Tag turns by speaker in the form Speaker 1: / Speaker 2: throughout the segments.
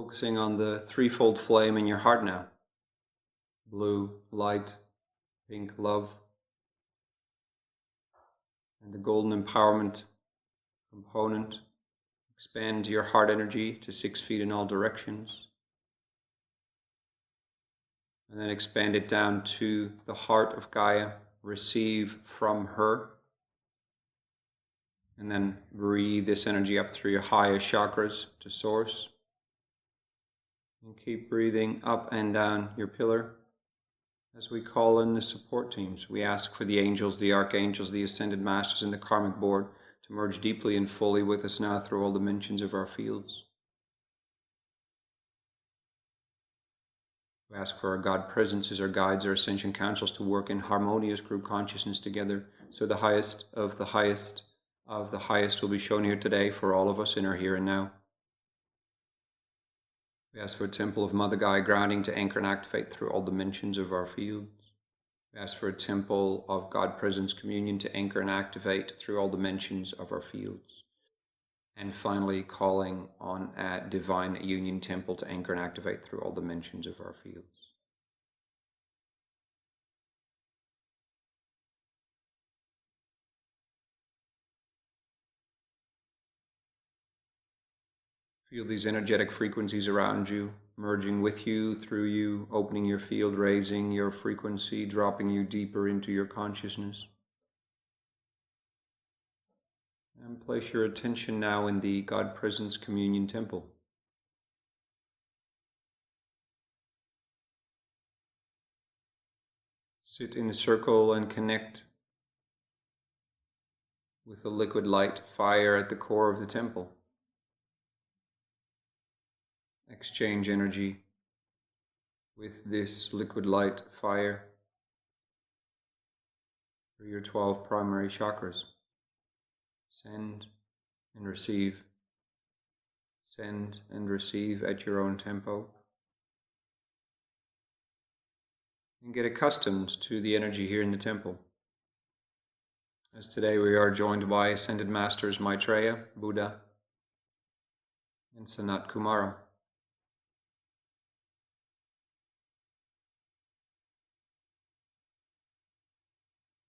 Speaker 1: Focusing on the threefold flame in your heart now. Blue, light, pink, love. And the golden empowerment component. Expand your heart energy to 6 feet in all directions. And then expand it down to the heart of Gaia. Receive from her. And then breathe this energy up through your highest chakras to source. And keep breathing up and down your pillar. As we call in the support teams, we ask for the angels, the archangels, the ascended masters, and the karmic board to merge deeply and fully with us now through all dimensions of our fields. We ask for our God presences, our guides, our ascension councils to work in harmonious group consciousness together, so the highest of the highest of the highest will be shown here today for all of us in our here and now. We ask for a temple of Mother Gaia grounding to anchor and activate through all dimensions of our fields. We ask for a temple of God Presence communion to anchor and activate through all dimensions of our fields. And finally, calling on a divine union temple to anchor and activate through all dimensions of our fields. Feel these energetic frequencies around you, merging with you, through you, opening your field, raising your frequency, dropping you deeper into your consciousness. And place your attention now in the God Presence Communion Temple. Sit in a circle and connect with the liquid light fire at the core of the temple. Exchange energy with this liquid light fire through your 12 primary chakras. Send and receive. Send and receive at your own tempo. And get accustomed to the energy here in the temple. As today we are joined by Ascended Masters Maitreya, Buddha, and Sanat Kumara.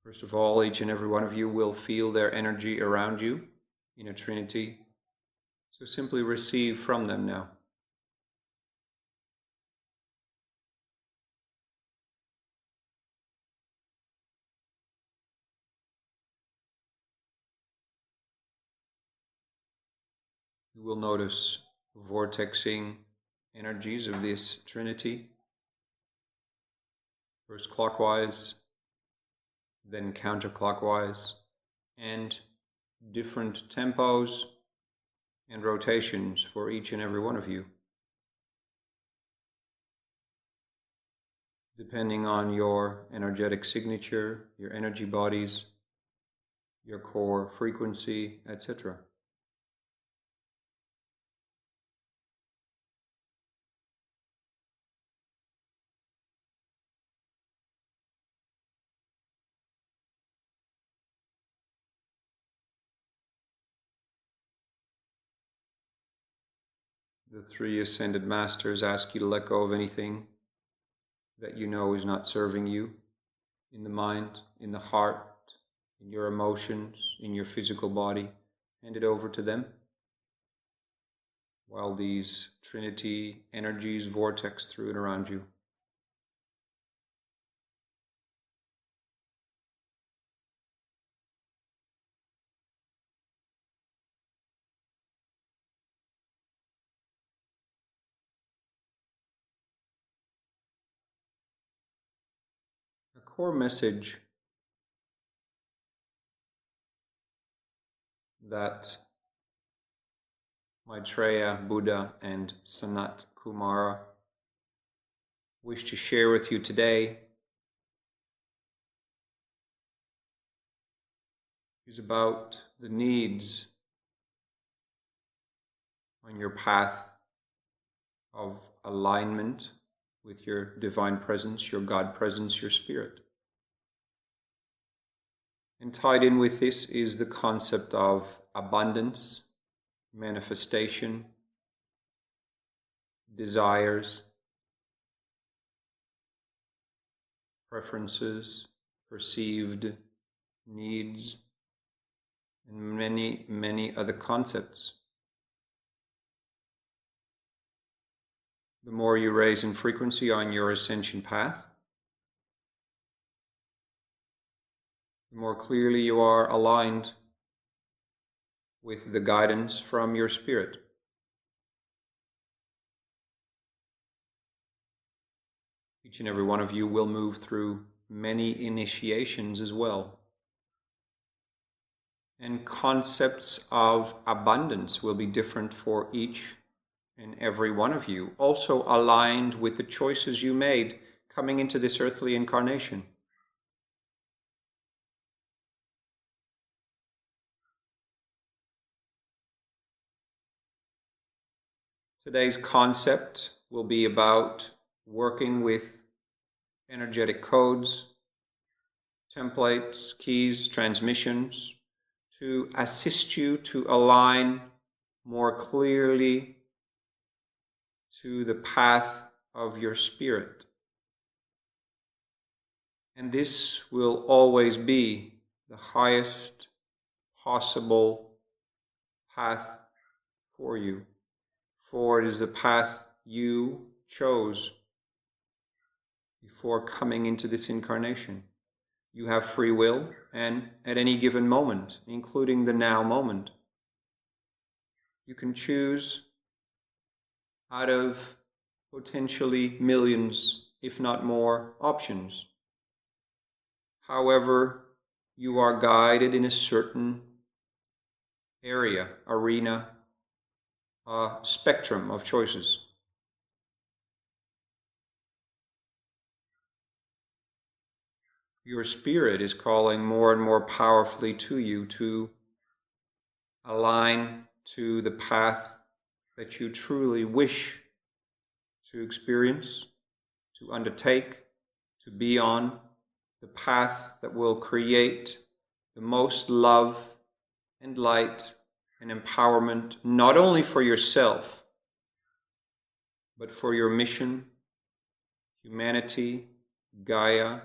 Speaker 1: First of all, each and every one of you will feel their energy around you in a Trinity. So simply receive from them now. You will notice vortexing energies of this Trinity. First clockwise, then counterclockwise, and different tempos and rotations for each and every one of you, depending on your energetic signature, your energy bodies, your core frequency, etc. The three ascended masters ask you to let go of anything that you know is not serving you in the mind, in the heart, in your emotions, in your physical body. Hand it over to them while these Trinity energies vortex through and around you. A core message that Maitreya, Buddha, and Sanat Kumara wish to share with you today is about the needs on your path of alignment with your divine presence, your God presence, your spirit. And tied in with this is the concept of abundance, manifestation, desires, preferences, perceived needs, and many, many other concepts. The more you raise in frequency on your ascension path, the more clearly you are aligned with the guidance from your spirit. Each and every one of you will move through many initiations as well. And concepts of abundance will be different for each and every one of you, also aligned with the choices you made coming into this earthly incarnation. Today's concept will be about working with energetic codes, templates, keys, transmissions, to assist you to align more clearly to the path of your spirit. And this will always be the highest possible path for you, for it is the path you chose before coming into this incarnation. You have free will, and at any given moment, including the now moment, you can choose out of potentially millions, if not more, options. However, you are guided in a certain area, arena, spectrum of choices. Your spirit is calling more and more powerfully to you to align to the path that you truly wish to experience, to undertake, to be on, the path that will create the most love and light and empowerment, not only for yourself, but for your mission, humanity, Gaia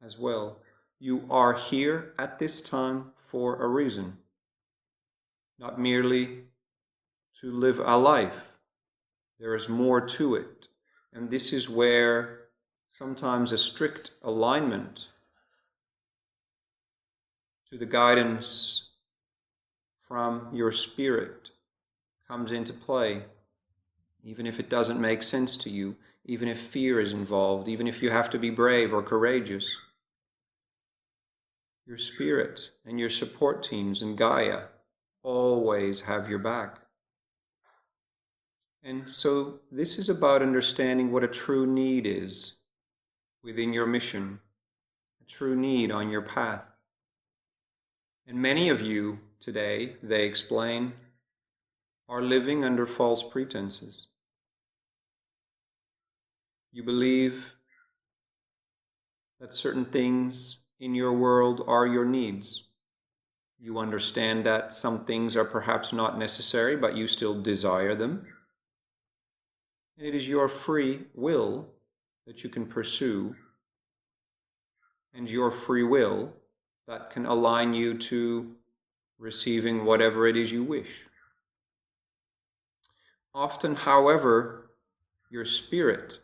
Speaker 1: as well. You are here at this time for a reason, not merely to live a life. There is more to it. And this is where sometimes a strict alignment to the guidance from your spirit comes into play, even if it doesn't make sense to you, even if fear is involved, even if you have to be brave or courageous. Your spirit and your support teams and Gaia always have your back. And so this is about understanding what a true need is within your mission, a true need on your path. And many of you today, they explain, are living under false pretenses. You believe that certain things in your world are your needs. You understand that some things are perhaps not necessary, but you still desire them. And it is your free will that you can pursue, and your free will that can align you to receiving whatever it is you wish. Often, however, your spirit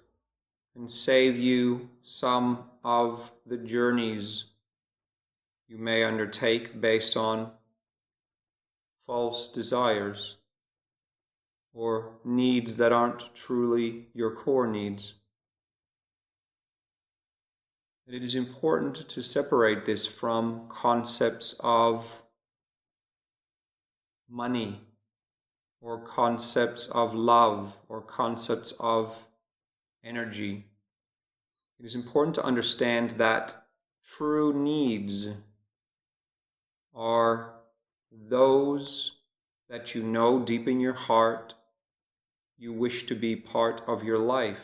Speaker 1: can save you some of the journeys you may undertake based on false desires or needs that aren't truly your core needs. And it is important to separate this from concepts of money or concepts of love or concepts of energy. It is important to understand that true needs are those that you know deep in your heart you wish to be part of your life,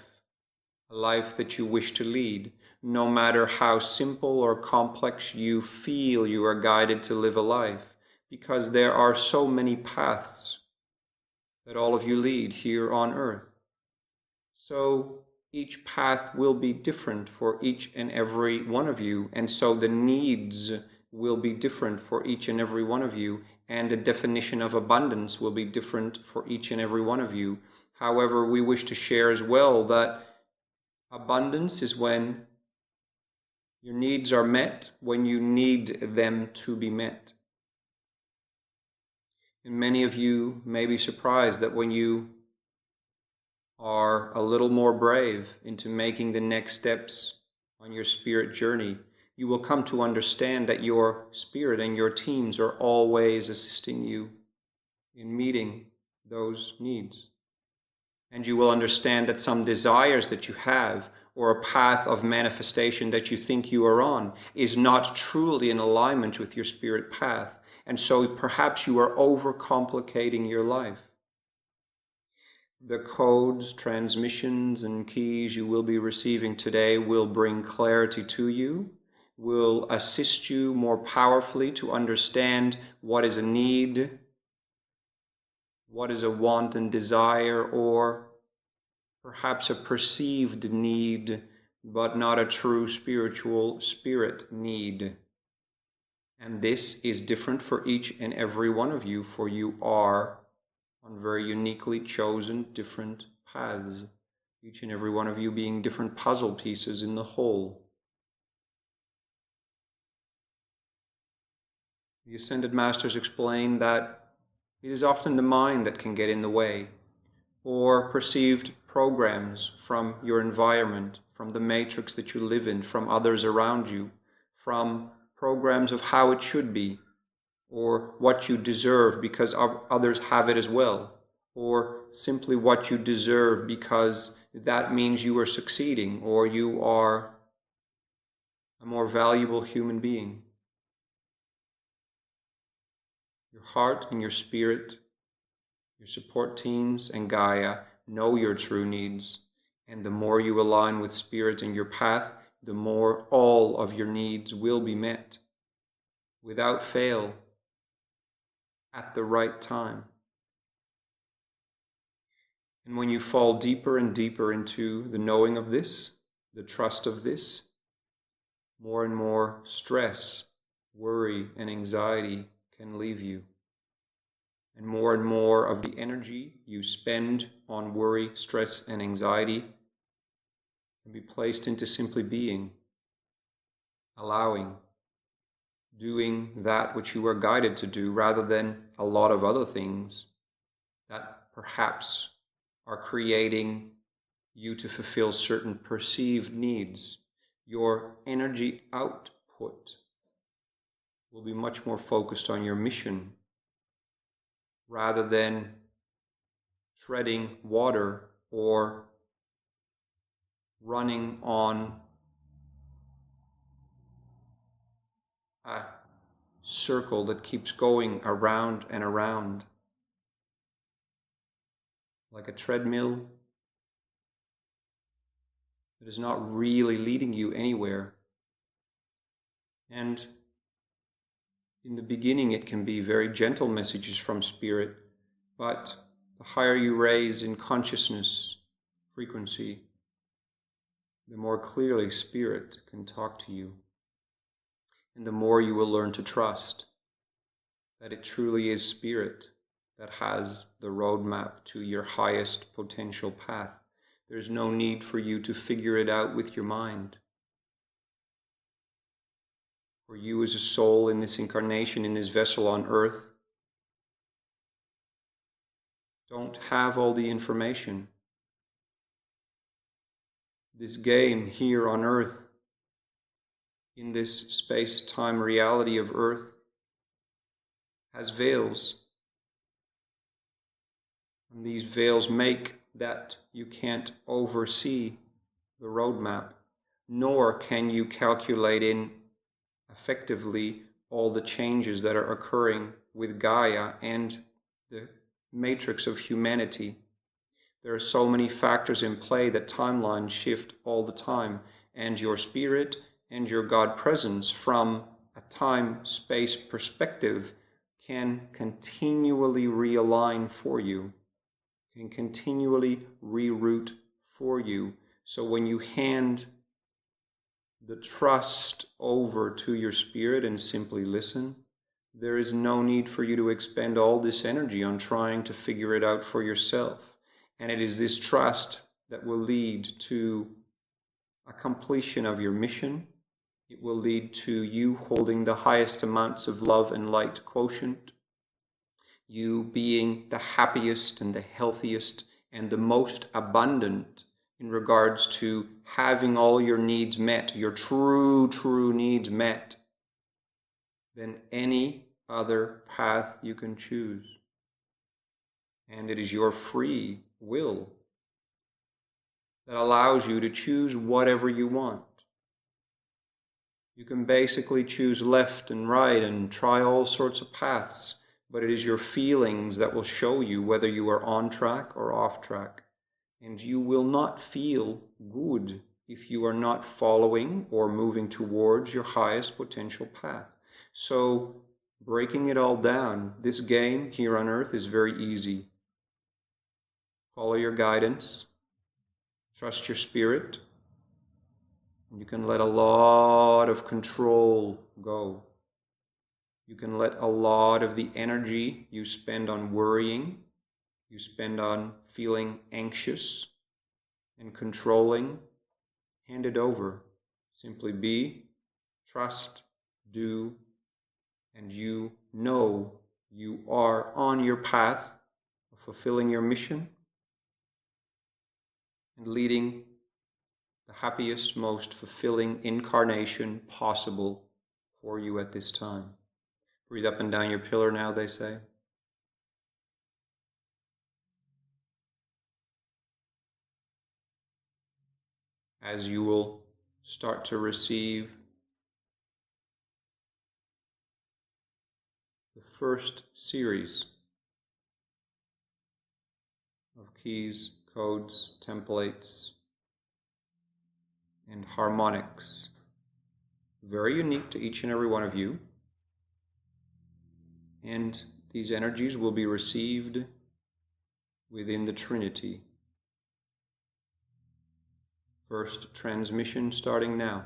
Speaker 1: a life that you wish to lead. No matter how simple or complex you feel you are guided to live a life, because there are so many paths that all of you lead here on earth. So each path will be different for each and every one of you, and so the needs will be different for each and every one of you, and the definition of abundance will be different for each and every one of you. However, we wish to share as well that abundance is when your needs are met, when you need them to be met. And many of you may be surprised that when you are a little more brave into making the next steps on your spirit journey, you will come to understand that your spirit and your teams are always assisting you in meeting those needs. And you will understand that some desires that you have, or a path of manifestation that you think you are on, is not truly in alignment with your spirit path. And so perhaps you are overcomplicating your life. The codes, transmissions, and keys you will be receiving today will bring clarity to you, will assist you more powerfully to understand what is a need, what is a want and desire, or perhaps a perceived need, but not a true spiritual spirit need. And this is different for each and every one of you, for you are on very uniquely chosen different paths, each and every one of you being different puzzle pieces in the whole. The Ascended Masters explain that it is often the mind that can get in the way, or perceived programs from your environment, from the matrix that you live in, from others around you, from programs of how it should be, or what you deserve because others have it as well, or simply what you deserve because that means you are succeeding or you are a more valuable human being. Your heart and your spirit, your support teams and Gaia know your true needs, and the more you align with spirit and your path, the more all of your needs will be met without fail, at the right time. And when you fall deeper and deeper into the knowing of this, the trust of this, more and more stress, worry, and anxiety can leave you. And more of the energy you spend on worry, stress, and anxiety can be placed into simply being, allowing, doing that which you are guided to do, rather than a lot of other things that perhaps are creating you to fulfill certain perceived needs. Your energy output will be much more focused on your mission, rather than treading water or running on a circle that keeps going around and around, like a treadmill that is not really leading you anywhere. And in the beginning it can be very gentle messages from spirit, but the higher you raise in consciousness frequency, the more clearly spirit can talk to you. And the more you will learn to trust that it truly is spirit that has the roadmap to your highest potential path. There's no need for you to figure it out with your mind. For you as a soul in this incarnation, in this vessel on earth, don't have all the information. This game here on earth, in this space-time reality of earth, has veils. And these veils make that you can't oversee the roadmap, nor can you calculate in effectively all the changes that are occurring with Gaia and the matrix of humanity. There are so many factors in play that timelines shift all the time, and your spirit and your God presence from a time-space perspective can continually realign for you, can continually reroute for you. So when you hand the trust over to your spirit and simply listen, there is no need for you to expend all this energy on trying to figure it out for yourself. And it is this trust that will lead to a completion of your mission. It will lead to you holding the highest amounts of love and light quotient, you being the happiest and the healthiest and the most abundant in regards to having all your needs met, your true needs met, than any other path you can choose. And it is your free will that allows you to choose whatever you want. You can basically choose left and right and try all sorts of paths, but it is your feelings that will show you whether you are on track or off track. And you will not feel good if you are not following or moving towards your highest potential path. So, breaking it all down, this game here on Earth is very easy. Follow your guidance, trust your spirit, and you can let a lot of control go. You can let a lot of the energy you spend on worrying, you spend on feeling anxious and controlling, hand it over. Simply be, trust, do, and you know you are on your path of fulfilling your mission and leading the happiest, most fulfilling incarnation possible for you at this time. Breathe up and down your pillar now, they say. As you will start to receive the first series of keys, codes, templates, and harmonics, very unique to each and every one of you. And these energies will be received within the Trinity. First transmission starting now.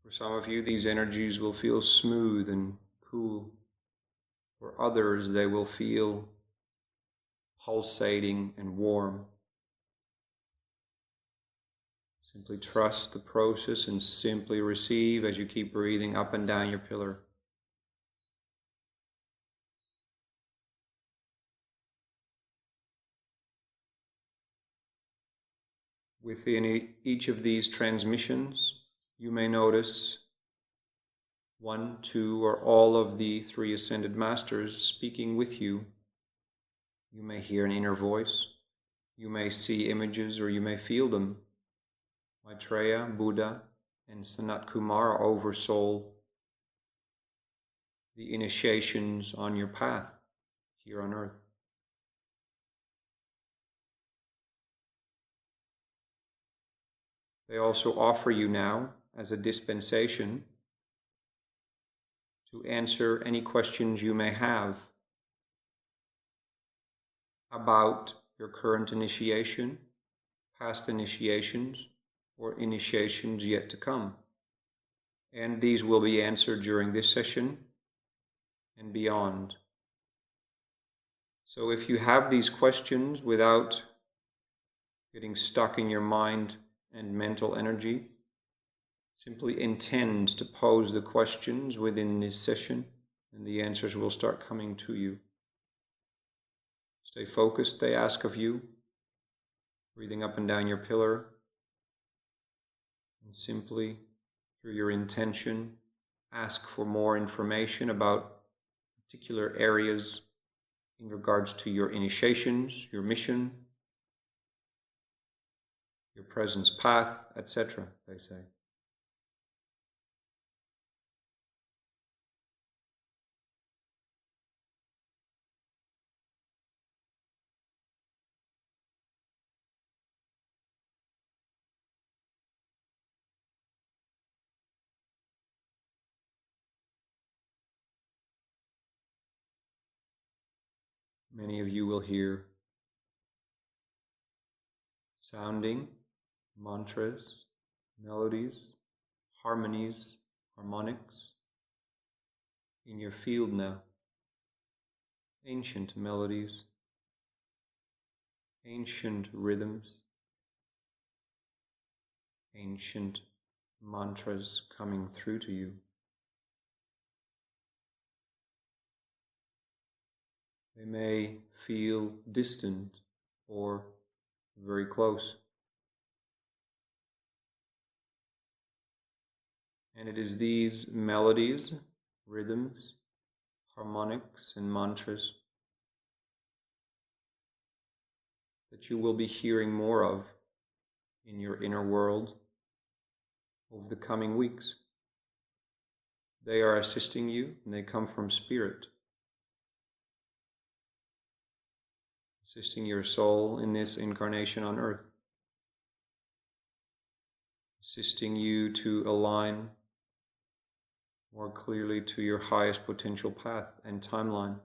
Speaker 1: For some of you, these energies will feel smooth and cool. For others, they will feel pulsating and warm. Simply trust the process and simply receive as you keep breathing up and down your pillar. Within each of these transmissions, you may notice one, two, or all of the three ascended masters speaking with you. You may hear an inner voice, you may see images, or you may feel them. Maitreya, Buddha, and Sanat Kumara oversoul the initiations on your path here on Earth. They also offer you now, as a dispensation, to answer any questions you may have about your current initiation, past initiations, or initiations yet to come. And these will be answered during this session and beyond. So if you have these questions without getting stuck in your mind and mental energy, simply intend to pose the questions within this session, and the answers will start coming to you. Stay focused, they ask of you, breathing up and down your pillar, and simply, through your intention, ask for more information about particular areas in regards to your initiations, your mission, your presence path, etc., they say. Many of you will hear sounding, mantras, melodies, harmonies, harmonics in your field now. Ancient melodies, ancient rhythms, ancient mantras coming through to you. They may feel distant or very close. And it is these melodies, rhythms, harmonics, and mantras that you will be hearing more of in your inner world over the coming weeks. They are assisting you, and they come from Spirit, assisting your soul in this incarnation on earth, assisting you to align more clearly to your highest potential path and timeline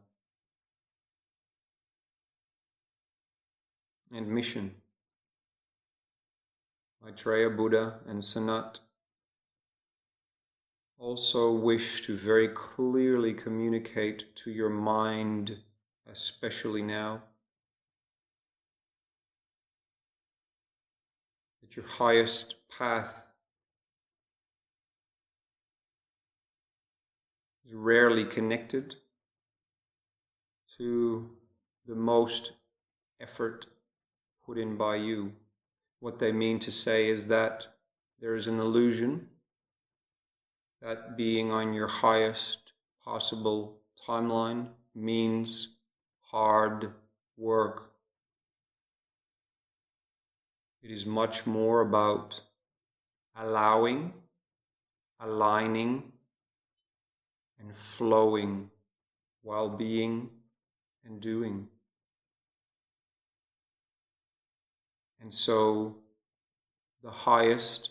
Speaker 1: and mission. Maitreya, Buddha, and Sanat also wish to very clearly communicate to your mind, especially now, that your highest path is rarely connected to the most effort put in by you. What they mean to say is that there is an illusion that being on your highest possible timeline means hard work. It is much more about allowing, aligning, and flowing while being and doing. And so the highest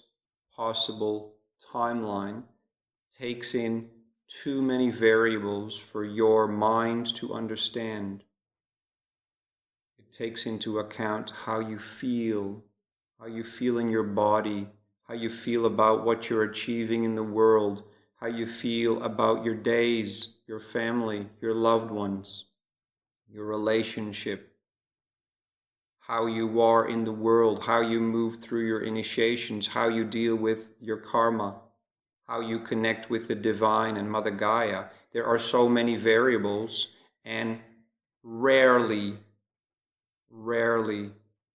Speaker 1: possible timeline takes in too many variables for your mind to understand. It takes into account how you feel in your body, how you feel about what you're achieving in the world, how you feel about your days, your family, your loved ones, your relationship, how you are in the world, how you move through your initiations, how you deal with your karma, how you connect with the divine and Mother Gaia. There are so many variables, and rarely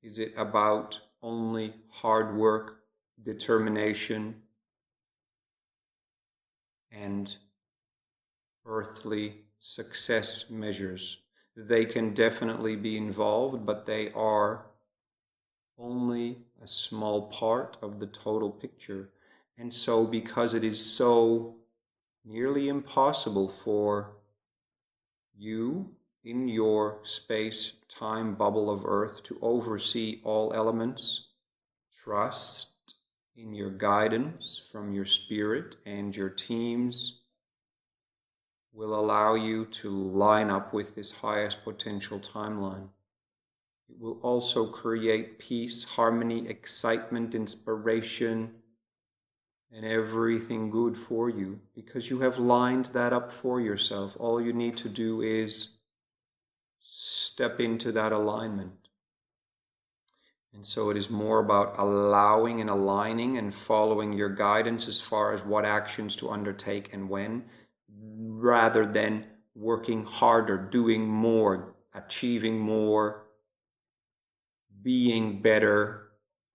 Speaker 1: is it about only hard work, determination, and earthly success measures. They can definitely be involved, but they are only a small part of the total picture. And so, because it is so nearly impossible for you in your space-time bubble of Earth to oversee all elements, trust in your guidance from your spirit and your teams will allow you to line up with this highest potential timeline. It will also create peace, harmony, excitement, inspiration, and everything good for you, because you have lined that up for yourself. All you need to do is step into that alignment. And so it is more about allowing and aligning and following your guidance as far as what actions to undertake and when, rather than working harder, doing more, achieving more, being better.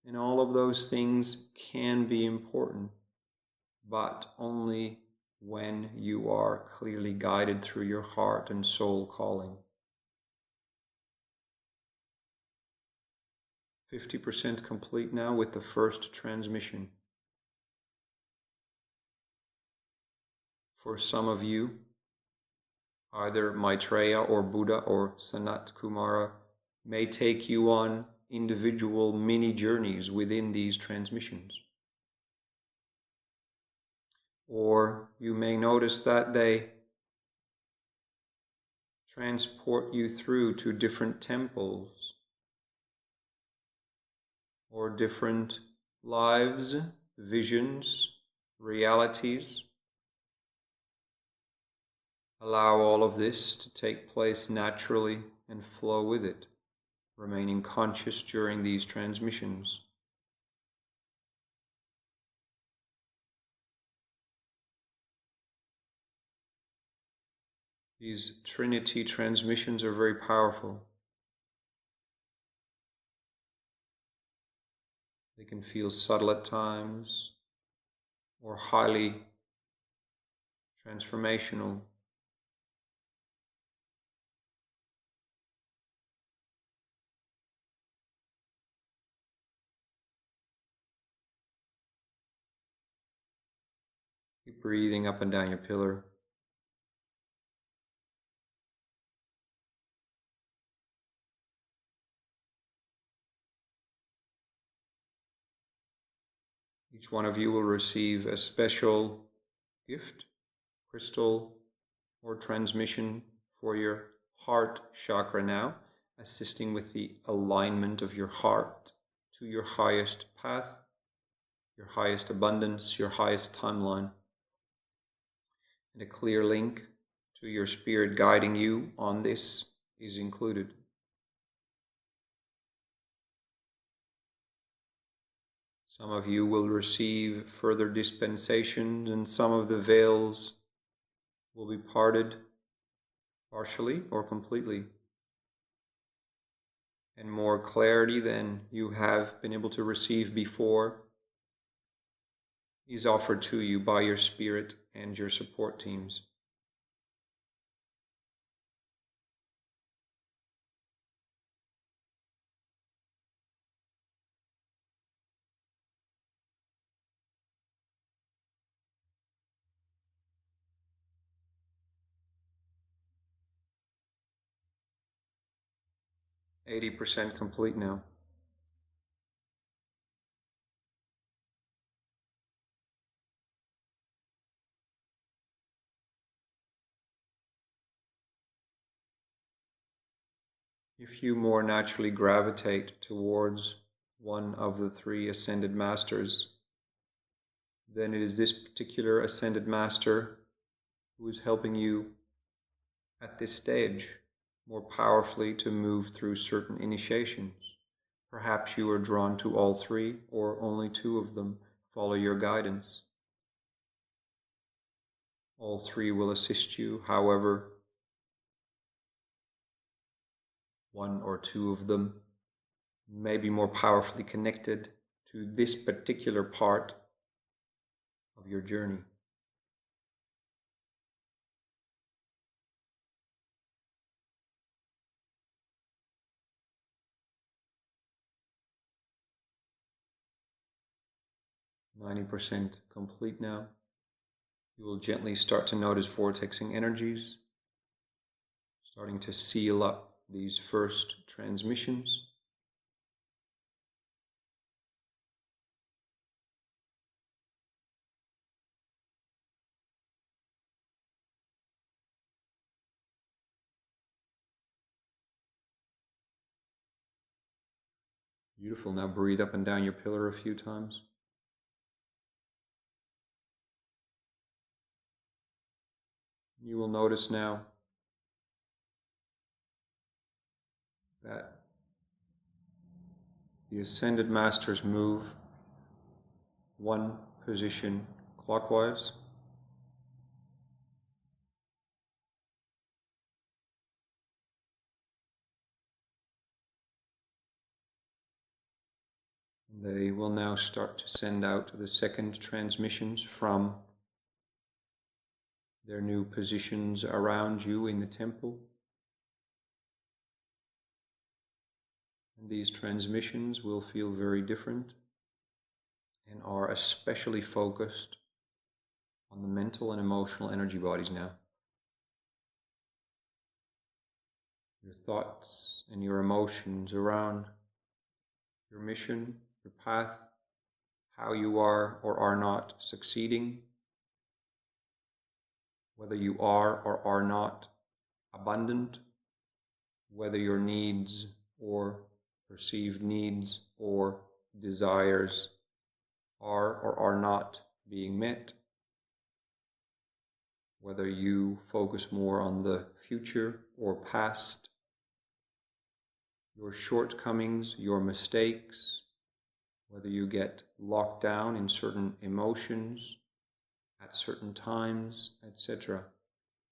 Speaker 1: And all of those things can be important, but only when you are clearly guided through your heart and soul calling. 50% complete now with the first transmission. For some of you, either Maitreya or Buddha or Sanat Kumara may take you on individual mini journeys within these transmissions. Or you may notice that they transport you through to different temples or different lives, visions, realities. Allow all of this to take place naturally and flow with it, remaining conscious during these transmissions. These Trinity transmissions are very powerful. They can feel subtle at times or highly transformational. Keep breathing up and down your pillar. Each one of you will receive a special gift, crystal, or transmission for your heart chakra now, assisting with the alignment of your heart to your highest path, your highest abundance, your highest timeline, and a clear link to your spirit guiding you on this is included. Some of you will receive further dispensations, and some of the veils will be parted partially or completely. And more clarity than you have been able to receive before is offered to you by your spirit and your support teams. %80 complete now. If you more naturally gravitate towards one of the three ascended masters, then it is this particular ascended master who is helping you at this stage more powerfully to move through certain initiations. Perhaps you are drawn to all three, or only two of them follow your guidance. All three will assist you, however, one or two of them may be more powerfully connected to this particular part of your journey. %90 complete now. You will gently start to notice vortexing energies, starting to seal up these first transmissions. Beautiful. Now breathe up and down your pillar a few times. You will notice now that the ascended masters move one position clockwise. They will now start to send out the second transmissions from their new positions around you in the temple. And these transmissions will feel very different and are especially focused on the mental and emotional energy bodies now. Your thoughts and your emotions around your mission, your path, how you are or are not succeeding, whether you are or are not abundant whether your needs or perceived needs or desires are or are not being met, whether you focus more on the future or past, your shortcomings, your mistakes, whether you get locked down in certain emotions at certain times, etc.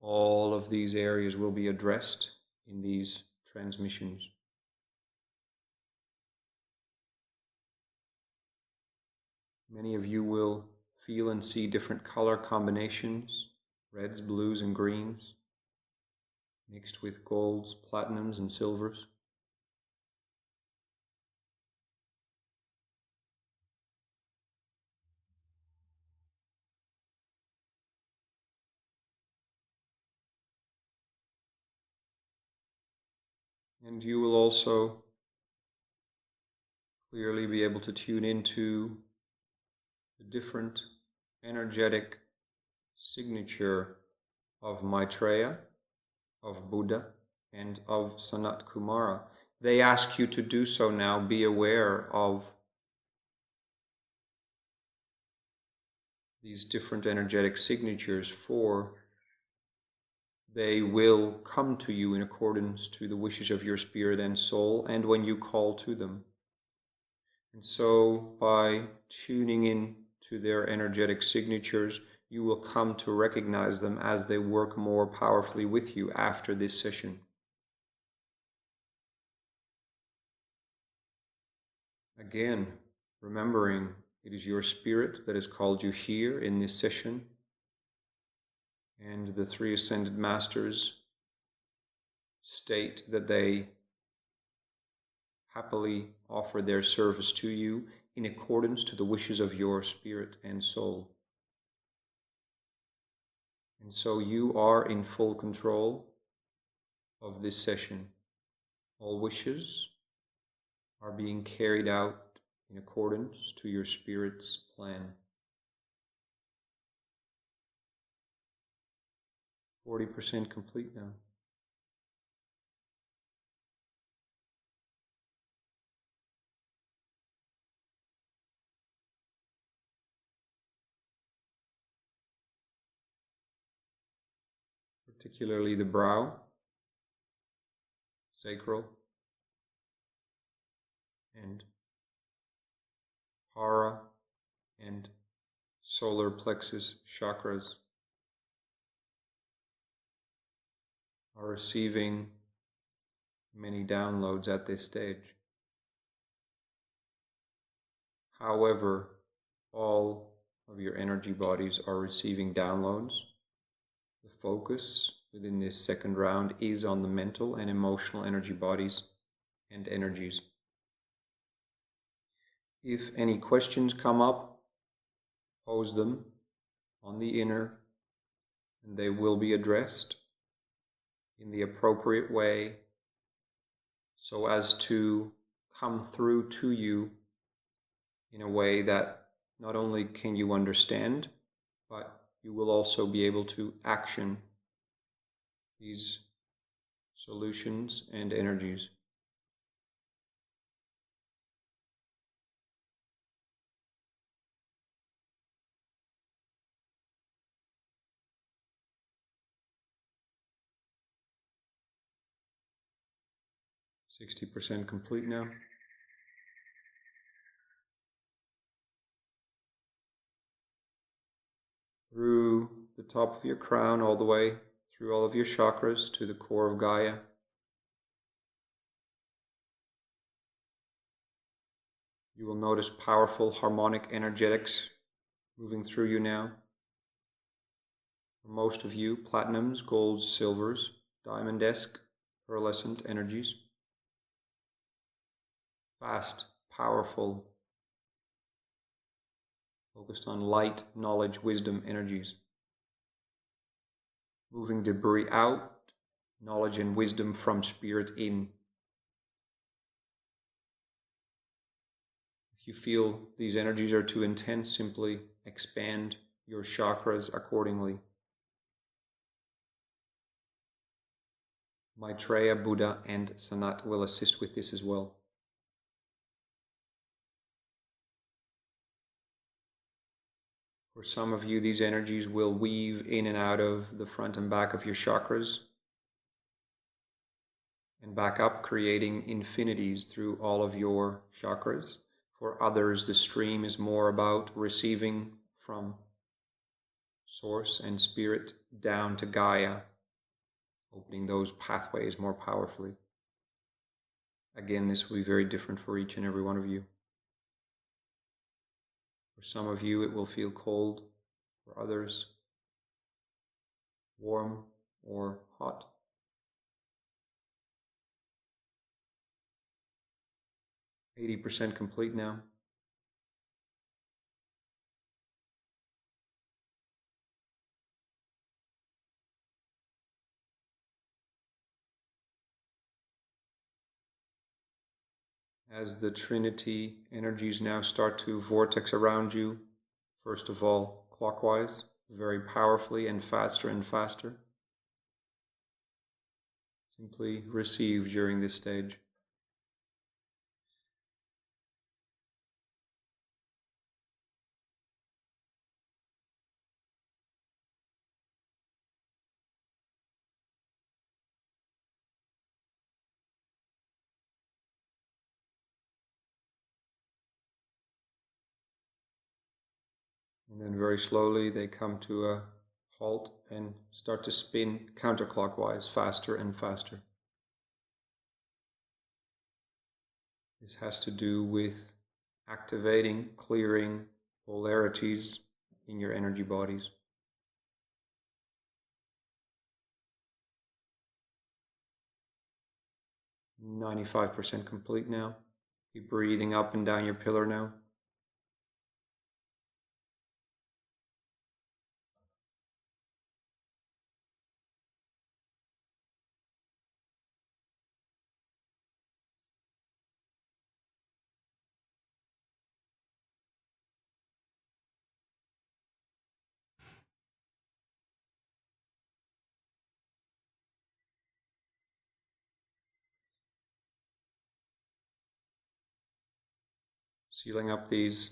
Speaker 1: All of these areas will be addressed in these transmissions. Many of you will feel and see different color combinations, reds, blues, and greens, mixed with golds, platinums, and silvers. And you will also clearly be able to tune into the different energetic signature of Maitreya, of Buddha, and of Sanat Kumara. They ask you to do so now. Be aware of these different energetic signatures, for they will come to you in accordance to the wishes of your spirit and soul, and when you call to them. And so, by tuning in to their energetic signatures, you will come to recognize them as they work more powerfully with you after this session. Again, remembering it is your spirit that has called you here in this session, and the three ascended masters state that they happily offer their service to you in accordance to the wishes of your spirit and soul. And so you are in full control of this session. All wishes are being carried out in accordance to your spirit's plan. 40% complete now. Particularly the brow, sacral, and hara and solar plexus chakras are receiving many downloads at this stage. However, all of your energy bodies are receiving downloads. The focus within this second round is on the mental and emotional energy bodies and energies. If any questions come up, pose them on the inner, and they will be addressed in the appropriate way so as to come through to you in a way that not only can you understand, but you will also be able to action these solutions and energies. %60 complete now. Through the top of your crown, all the way through all of your chakras to the core of Gaia. You will notice powerful harmonic energetics moving through you now. For most of you, platinums, golds, silvers, diamond-esque, pearlescent energies. Fast, powerful, focused on light, knowledge, wisdom energies. Moving debris out, knowledge and wisdom from spirit in. If you feel these energies are too intense, simply expand your chakras accordingly. Maitreya, Buddha, and Sanat will assist with this as well. For some of you, these energies will weave in and out of the front and back of your chakras and back up, creating infinities through all of your chakras. For others, the stream is more about receiving from Source and Spirit down to Gaia, opening those pathways more powerfully. Again, this will be very different for each and every one of you. For some of you, it will feel cold. For others, warm or hot. %80 complete now. As the Trinity energies now start to vortex around you, first of all clockwise, very powerfully and faster. Simply receive during this stage. And then very slowly they come to a halt and start to spin counterclockwise, faster and faster. This has to do with activating, clearing polarities in your energy bodies. %95 complete now. Keep breathing up and down your pillar now. Sealing up these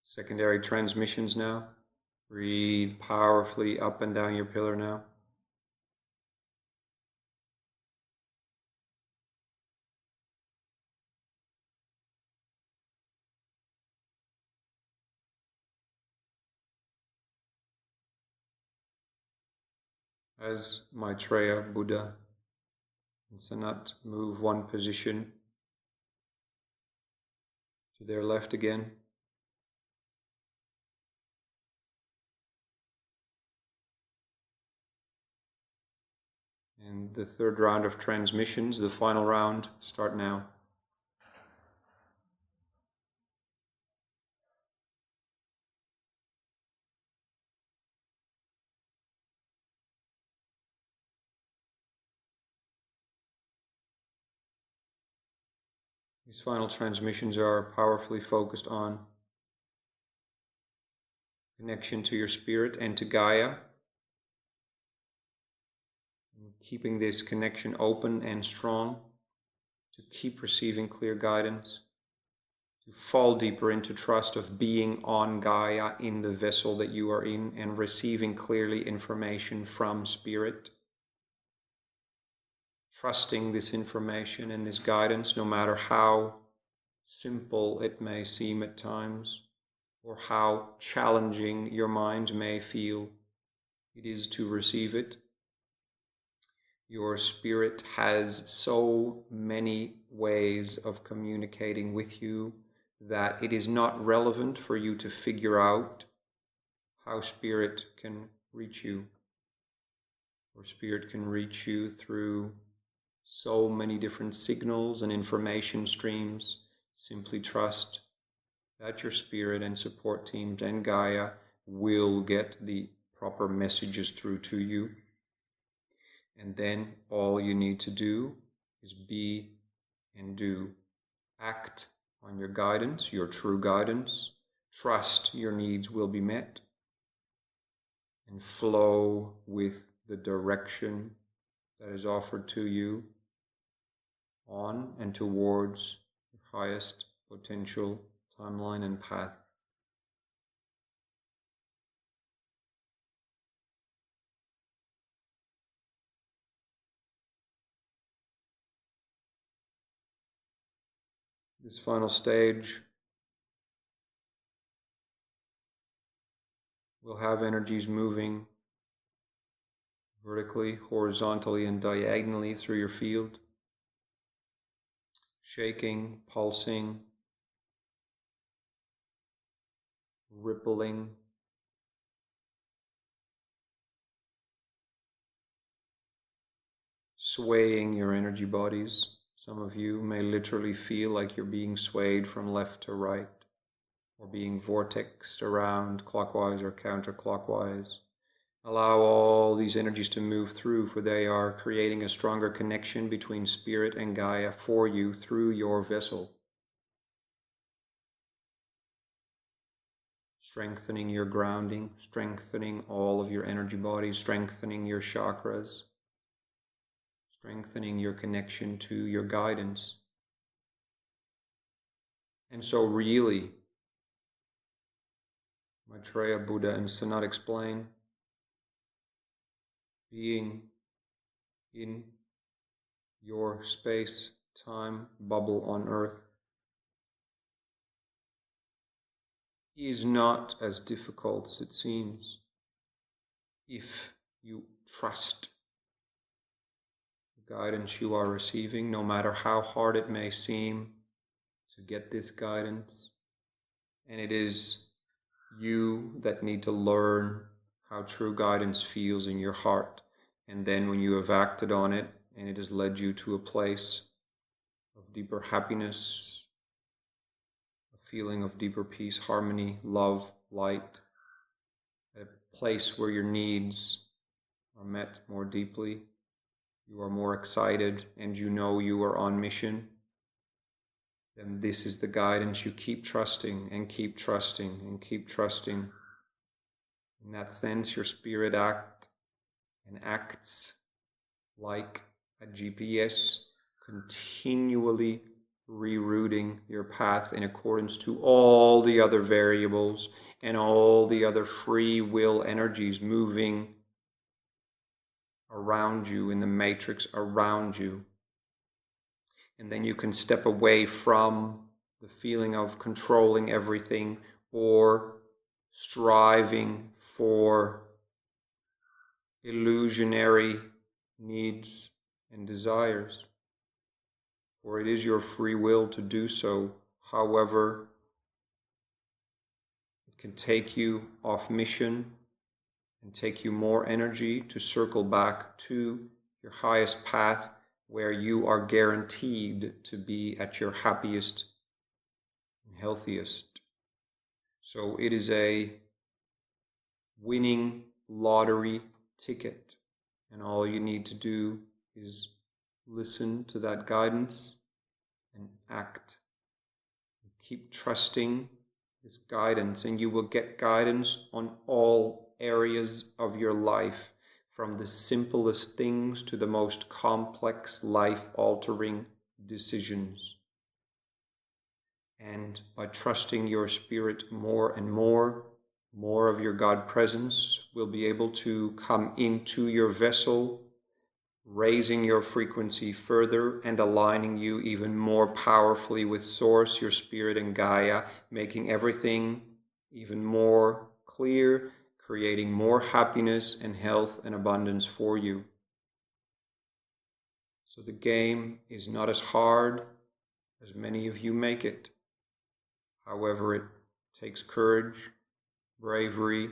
Speaker 1: secondary transmissions now. Breathe powerfully up and down your pillar now. As Maitreya, Buddha, and Sanat move one position to their left again, and the third round of transmissions, the final round, start now. These final transmissions are powerfully focused on connection to your spirit and to Gaia, and keeping this connection open and strong, to keep receiving clear guidance, to fall deeper into trust of being on Gaia in the vessel that you are in and receiving clearly information from Spirit. Trusting this information and this guidance, no matter how simple it may seem at times, or how challenging your mind may feel it is to receive it. Your spirit has so many ways of communicating with you that it is not relevant for you to figure out how spirit can reach you. Or spirit can reach you through so many different signals and information streams. Simply trust that your spirit and support teams and Gaia will get the proper messages through to you. And then all you need to do is be and do. Act on your guidance, your true guidance. Trust your needs will be met. And flow with the direction that is offered to you on and towards your highest potential timeline and path. This final stage will have energies moving vertically, horizontally, and diagonally through your field, shaking, pulsing, rippling, swaying your energy bodies. Some of you may literally feel like you're being swayed from left to right, or being vortexed around clockwise or counterclockwise. Allow all these energies to move through, for they are creating a stronger connection between Spirit and Gaia for you through your vessel. Strengthening your grounding, strengthening all of your energy bodies, strengthening your chakras, strengthening your connection to your guidance. And so really, Maitreya, Buddha, and Sanat explain, being in your space-time bubble on Earth is not as difficult as it seems if you trust the guidance you are receiving, no matter how hard it may seem to get this guidance. And it is you that need to learn how true guidance feels in your heart. And then when you have acted on it and it has led you to a place of deeper happiness, a feeling of deeper peace, harmony, love, light, a place where your needs are met more deeply, you are more excited, and you know you are on mission, then this is the guidance you keep trusting and keep trusting and keep trusting. In that sense, your spirit acts like a GPS, continually rerouting your path in accordance to all the other variables and all the other free will energies moving around you, in the matrix around you. And then you can step away from the feeling of controlling everything or striving for illusionary needs and desires. For it is your free will to do so. However, it can take you off mission and take you more energy to circle back to your highest path, where you are guaranteed to be at your happiest and healthiest. So it is a winning lottery ticket, and all you need to do is listen to that guidance and act. And keep trusting this guidance, and you will get guidance on all areas of your life, from the simplest things to the most complex, life-altering decisions. And by trusting your spirit more and more of your God presence will be able to come into your vessel, raising your frequency further and aligning you even more powerfully with Source, your Spirit, and Gaia, making everything even more clear, creating more happiness and health and abundance for you. So the game is not as hard as many of you make it. However, it takes courage, bravery,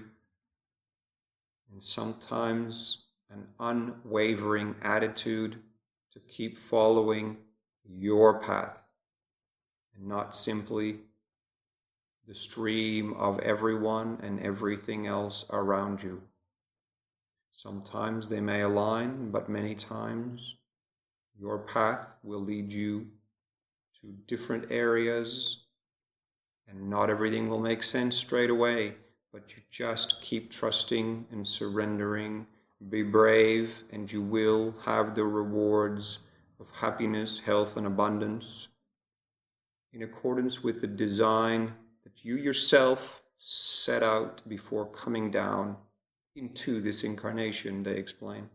Speaker 1: and sometimes an unwavering attitude to keep following your path and not simply the stream of everyone and everything else around you. Sometimes they may align, but many times your path will lead you to different areas, and not everything will make sense straight away, but you just keep trusting and surrendering Be brave, and you will have the rewards of happiness, health, and abundance in accordance with the design that you yourself set out before coming down into this incarnation, they explain.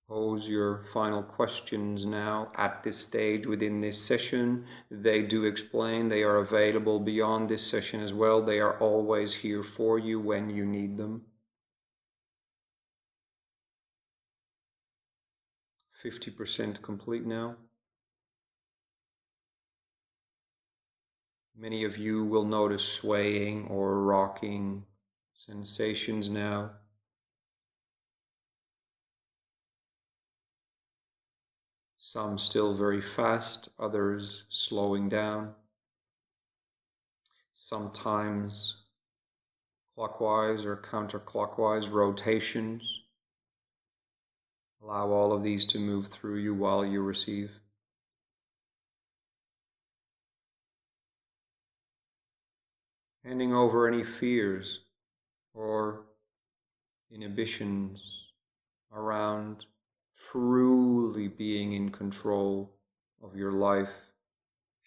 Speaker 1: Pose your final questions now at this stage within this session. They do explain they are available beyond this session as well. They are always here for you when you need them. 50% complete now. Many of you will notice swaying or rocking sensations now. Some still very fast, others slowing down. Sometimes clockwise or counterclockwise rotations. Allow all of these to move through you while you receive. Handing over any fears or inhibitions around truly being in control of your life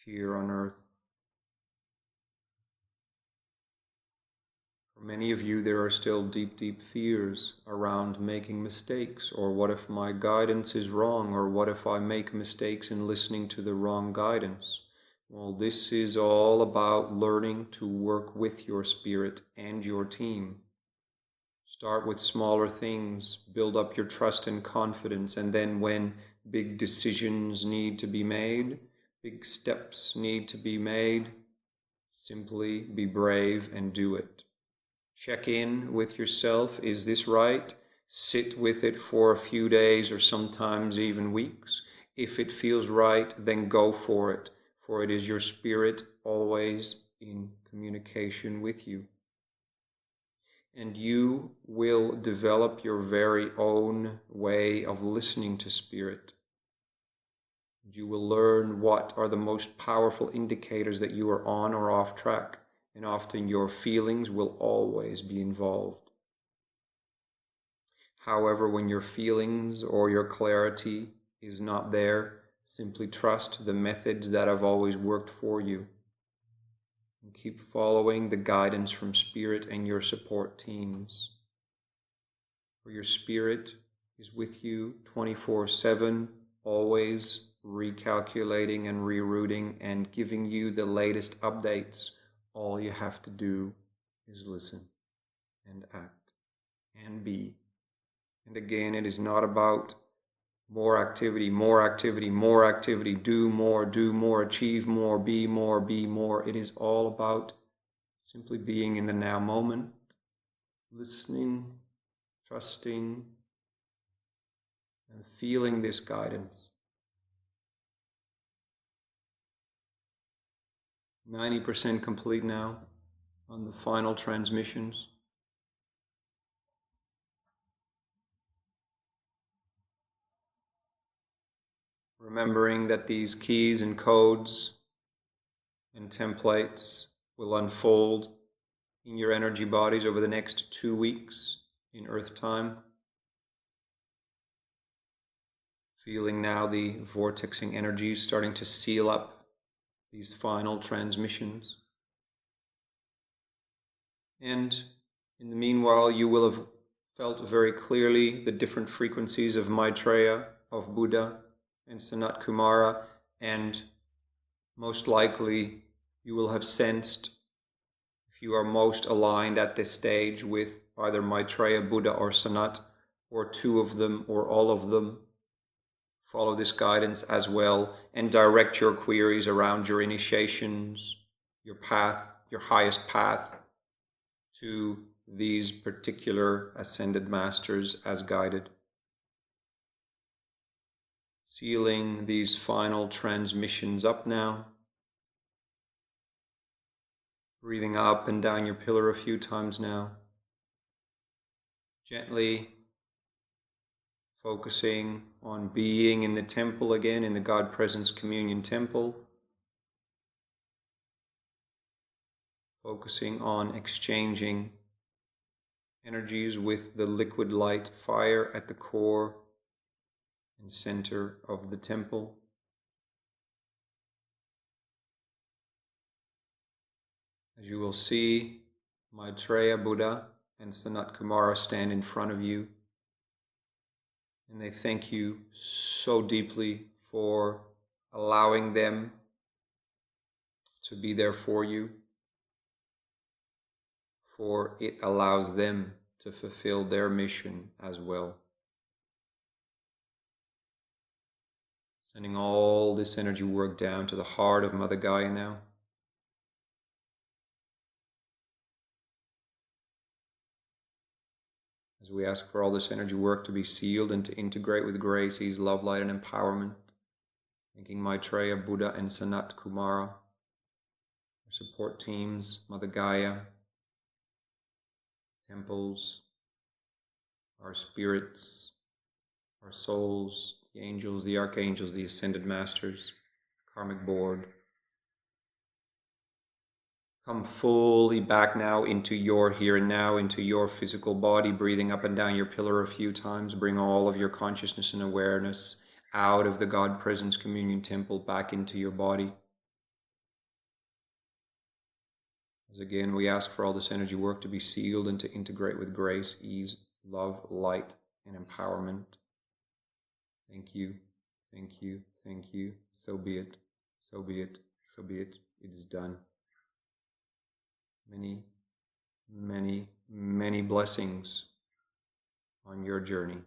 Speaker 1: here on earth. For many of you, there are still deep, deep fears around making mistakes, or what if my guidance is wrong, or what if I make mistakes in listening to the wrong guidance? Well, this is all about learning to work with your spirit and your team. Start with smaller things, build up your trust and confidence, and then when big decisions need to be made, big steps need to be made, simply be brave and do it. Check in with yourself, is this right? Sit with it for a few days or sometimes even weeks. If it feels right, then go for it is your spirit always in communication with you. And you will develop your very own way of listening to spirit. You will learn what are the most powerful indicators that you are on or off track, and often your feelings will always be involved. However, when your feelings or your clarity is not there, simply trust the methods that have always worked for you. And keep following the guidance from Spirit and your support teams. For your Spirit is with you 24/7, always recalculating and rerouting and giving you the latest updates. All you have to do is listen and act and be. And again, it is not about more activity, more activity, more activity, do more, achieve more, be more, be more. It is all about simply being in the now moment, listening, trusting, and feeling this guidance. 90% complete now on the final transmissions. Remembering that these keys and codes and templates will unfold in your energy bodies over the next 2 weeks in Earth time. Feeling now the vortexing energies starting to seal up these final transmissions. And in the meanwhile, you will have felt very clearly the different frequencies of Maitreya, of Buddha, and Sanat Kumara, and most likely you will have sensed, if you are most aligned at this stage with either Maitreya, Buddha, or Sanat, or two of them, or all of them, follow this guidance as well, and direct your queries around your initiations, your path, your highest path, to these particular ascended masters as guided. Sealing these final transmissions up now. Breathing up and down your pillar a few times now. Gently focusing on being in the temple again, in the God Presence Communion Temple. Focusing on exchanging energies with the liquid light fire at the core and center of the temple. As you will see, Maitreya Buddha and Sanat Kumara stand in front of you, and they thank you so deeply for allowing them to be there for you, for it allows them to fulfill their mission as well. Sending all this energy work down to the heart of Mother Gaia now. As we ask for all this energy work to be sealed and to integrate with grace, ease, love, light, and empowerment, thanking Maitreya, Buddha, and Sanat Kumara, our support teams, Mother Gaia, temples, our spirits, our souls, the angels, the archangels, the ascended masters, karmic board. Come fully back now into your here and now, into your physical body, breathing up and down your pillar a few times. Bring all of your consciousness and awareness out of the God Presence Communion Temple back into your body. As again, we ask for all this energy work to be sealed and to integrate with grace, ease, love, light, and empowerment. Thank you, thank you, thank you. So be it, so be it, so be it. It is done. Many, many, many blessings on your journey.